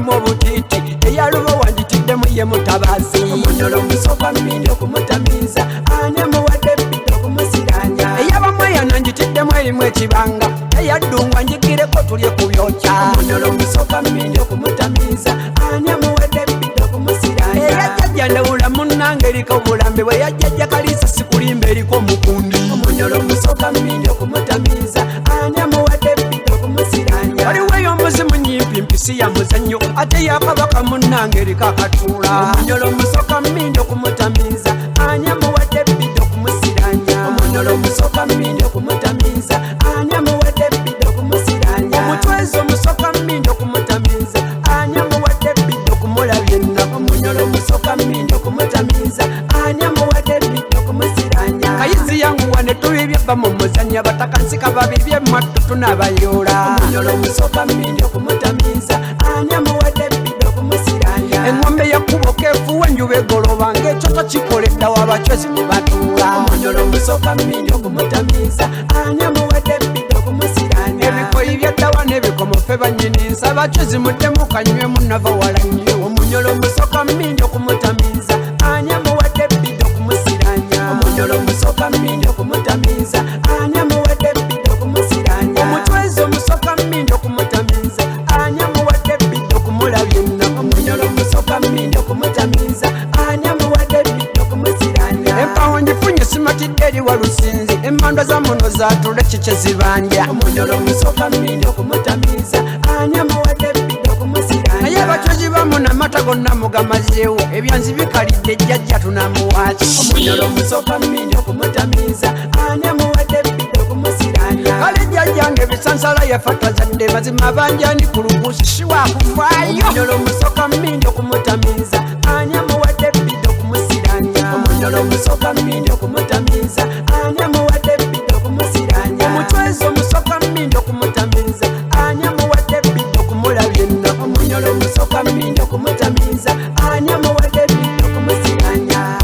mu butiti eyaluba wanditiddemu ye mutabazi omunyolo musoka mmindi okumutamiza ani amuwadde bbidde okumusiranya eyabamweya nanjitiddemu erimu ekibanga eyaddungwa njigireko tulye ku byokya omunyolo musoka mmindi okumutamiza ani amuwadde bbidde okumusiranya eyajjajja ndawula munnange eriko obulambe bwe yajjajja kalisa sikulimba eriko omukundi omunyolo musoka mmindi okumutamiza ani amuwadde bbidde okumusiranya waliwo ey'omuzimu nyimpi mpisi ya muzannyo ate yakabaka munnange eriko akatuula omunyolo musoka mmindi okumutamiza ani amuwadde bbidde okumusiranya omunyolo musoka mmindi okumutamiza ani amuwadde bbidde okumusiranya omutwezo musoka mmindi okumutamiza ani amuwadde bbidde okumulabya ennaku omunyolo musoka mmindi okumutamiza ani amuwadde bbidde okumusiranya kayizi yanguwa ne tubibye mu muzannyo batakansika babibye mattutu n'abayoola omunyolo musoka mmindi okumutamiza ani amuwadde bbidde okumusiranya engombe yakuba keefuwa enjuba egoloba ng'ekyoto kikoledda wabacwezi mu batuula omunyolo musoka mmindi okumutamiza ani amuwadde bbidde okumusiranya ebikoyi byaddawa n'ebikomofe bannyini nsaba cwezi muddemu kanywemu nava wala nnyo omunyolo musoka mmindi okumutamiza ani amuwadde bbidde okumusiranya omunyolo musoka mmindi okumutamiza ani amuwadde bbidde okumusiranya omutwezo musoka mmindi okumutamiza ani amuwadde bbidde okumulabya ennaku omunyolo musoka mmindi okumutamiza ani amuwadde bbidde okumusiranya empawo ngifunye simatidde eri walusinzi emmandwa za muno zaatule kike zibanja omunyolo musoka mmindi okumutamiza ani amuwadde bbidde okumusiranya naye abacwezi bamu namata gonna mugamazeewo ebyanzi bikalidde jjajja tunamuwaki omunyolo musoka mmindi okumutamiza ani amuwadde bbidde okumusiranya kale jjajjange bisansala yafa zadde bazima banjani ku luguusi siwaakuvaayo omunyolo musoka mmindi okumutamiza ani amuwadde bbidde okumusiranya omunyolo musoka mmindi okumutamiza ani amuwadde bbidde okumusiranya omutwezo musoka mmindi okumutamiza ani amuwadde bbidde okumulabya ennaku omunyolo musoka mmindi okumutamiza ani amuwadde bbidde okumusiranya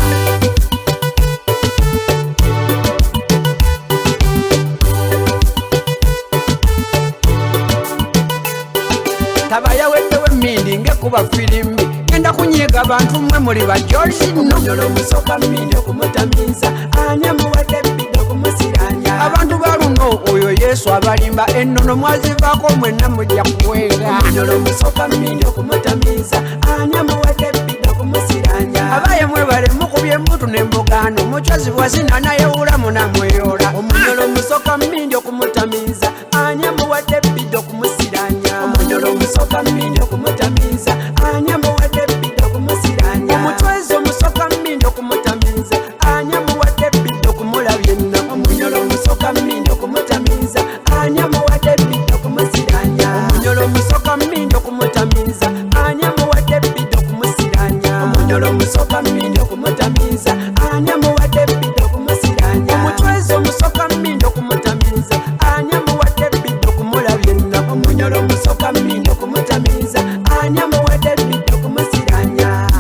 tabayaweddewo emmindi ng'ekuba firimbi genda kunyiga abantu mmwe muli bajolisi omunyolo musoka mmindi okumutamiza ani amuwadde bbidde okumusiranya abantu baluno oyo yesu abalimba ennono mwazivaako mwenna mujja kuwera omunyolo musoka mmindi okumutamiza ani amuwadde bbidde okumusiranya abaye mwebale mukubye embutu n'embogano mucwazi bwazina nayewulamu namweyola omunyolo musoka mmindi okumutamiza ani amuwadde bbidde okumusiranya omunyolo musoka mmindi okumutamiza ani amuwadde bbidde okumusiranya omutwezo musoka mmindi okumutamiza ani amuwadde bbidde okumulabya ennaku omunyolo musoka mmindi okumutamiza ani amuwadde bbidde okumusiranya omunyolo musoka mmindi okumutamiza ani amuwadde bbidde okumusiranya omunyolo musoka mmindi okumutamiza ani amuwadde bbidde okumusiranya omutwezo musoka mmindi okumutamiza ani amuwadde bbidde okumulabya ennaku omunyolo musoka mmindi okumutamiza ani amuwadde bbidde okumusiranya.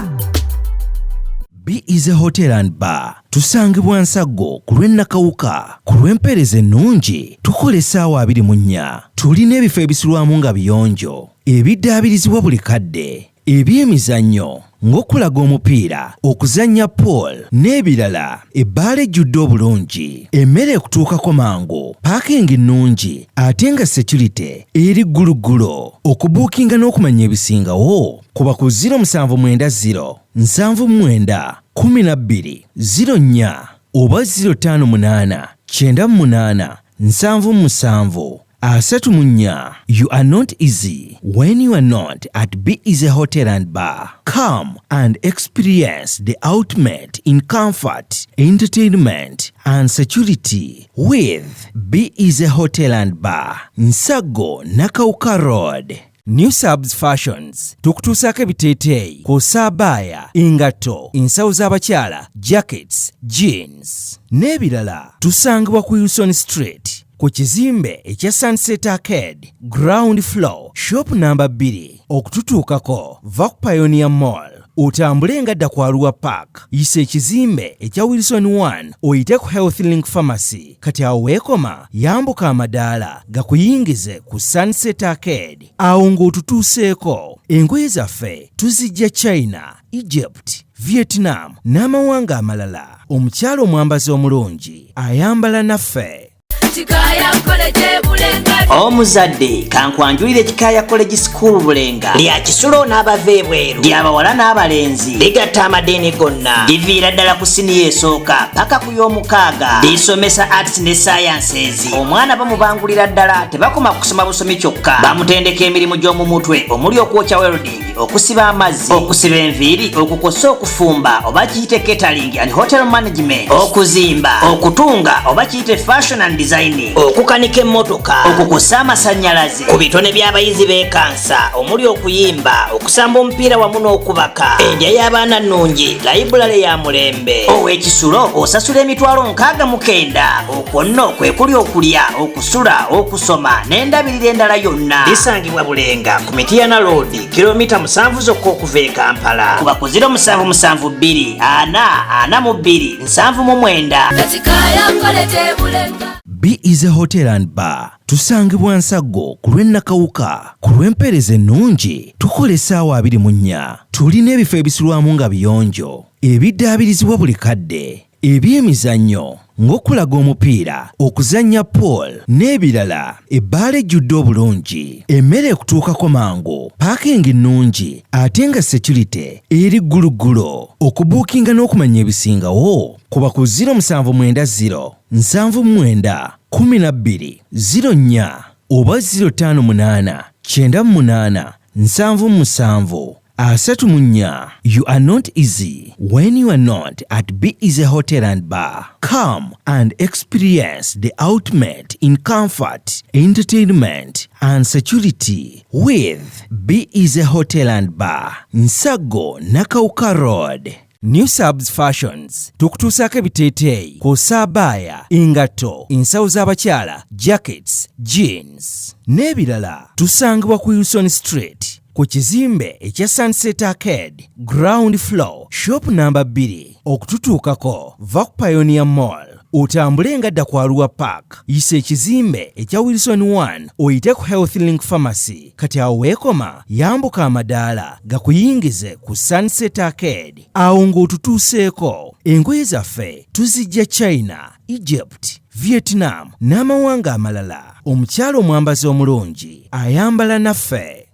Be Easy Hotel and Bar tusangibwa Nsago ku lw'Ennakawuka ku lw'empeereza ennungi tukola essaawa 24. Tulina ebifo ebisulwamu nga biyonjo ebiddaabirizibwa buli kadde ebyemizannyo ng'okulaga omupiira okuzannya pool n'ebirala ebbaala ejjudde obulungi emmere ekutuukako mangu paakingi nnungi ate nga security eri gguluggulo okubuukinga n'okumanya ebisingawo kuba ku 070 79 12 04 oba 058 98 77 34. You are not easy when you are not at Be Easy Hotel and Bar. Come and experience the ultimate in comfort, entertainment and security with Be Easy Hotel and Bar, Nsago, Nakauka Road. New Subs Fashions tukutuusaako ebiteeteeyi kw'ossa abaya, engatto, ensawo z'abakyala, jackets, jeans n'ebirala. Tusangibwa ku Wilson Street ku kizimbe ekya Sunset Arcade ground floor shop number 2. Okututuukako va ku Pioneer Mall otambule nga dda ku Arua Park, yisa ekizimbe ekya Wilson 1 oyite ku Health Link Pharmacy. Kati awo weekoma yambuka amadaala gakuyingize ku Sunset Arcade. Awo ng'otutuuseeko, engoye zaffe tuzijja China, Egypt, Vietnam n'amawanga amalala. Omukyala omwambazi omulungi ayambala naffe. Omuzadde kankwanjulire Kikaya College School Bulenga lya kisulo n'abava ebweru, ly'abawala n'abalenzi, ligatta amadeeni gonna, liviira ddala ku siniya esooka paka ku y'omukaaga, lisomesa arts ne sciences. Omwana bamubangulira ddala, tebakoma kusoma busomi kyokka, bamutendeka emirimu gy'omu mutwe omuli okwokya welding, okusiba amazzi, okusiba enviiri, okukosa okufumba oba kiyite catering and hotel management, okuzimba, okutunga oba kiyite fashion and designing, okukanika emmotoka, okukosa amasannyalaze, ku bitone by'abayizi b'ekansa omuli okuyimba, okusamba omupiira wamu n'okubaka, endya y'abaana nnungi, library ya mulembe. Ow'ekisulo osasula emitwalo 69. Okwo nno kwe kuli okulya, okusula, okusoma n'endabirira endala yonna. Lisangibwa Bulenga ku Mityana Road, kilomita 7 zokka okuva e Kampala. Kuba ku 0772 442 799. Be Easy Hotel and Bar tusangibwa Nsaggo ku lw'Ennakawuka. Ku lw'empeereza ennungi tukola essaawa 24. Tulina ebifo ebisulwamu nga biyonjo, ebiddaabirizibwa buli kadde, eby'emizannyo ng'okulaga omupiira, okuzannya pool n'ebirala. Ebbaala ejjudde obulungi, emmere ekutuukako mangu, paakingi nnungi ate nga security eri gguluggulo. Okubuukinga n'okumanya ebisingawo kuba ku 0790 79 12 04 oba 058 98 77 34. You are not easy when you are not at Be Easy Hotel and Bar. Come and experience the ultimate in comfort, entertainment and security with Be Easy Hotel and Bar, Nsaggo, Nakawuka Road. New Subs Fashions tukutuusaako ebiteeteeyi, kosaabaaya, engatto, ensawo z'abakyala, jackets, jeans n'ebirala. Tusangibwa ku Wilson Street ku kizimbe ekya Sunset Arcade, ground floor, shop number 2. Okututuukako va ku Pioneer Mall, otambule nga dda ku Arua Park, yisa ekizimbe ekya Wilson 1 oyite ku Health Link Pharmacy. Kati awo weekoma yambuka amadaala gakuyingize ku Sunset Arcade. Awo ng'otutuuseeko, engoye zaffe tuzijja China, Egypt, Vietnam n'amawanga amalala. Omukyala omwambazi omulungi ayambala naffe.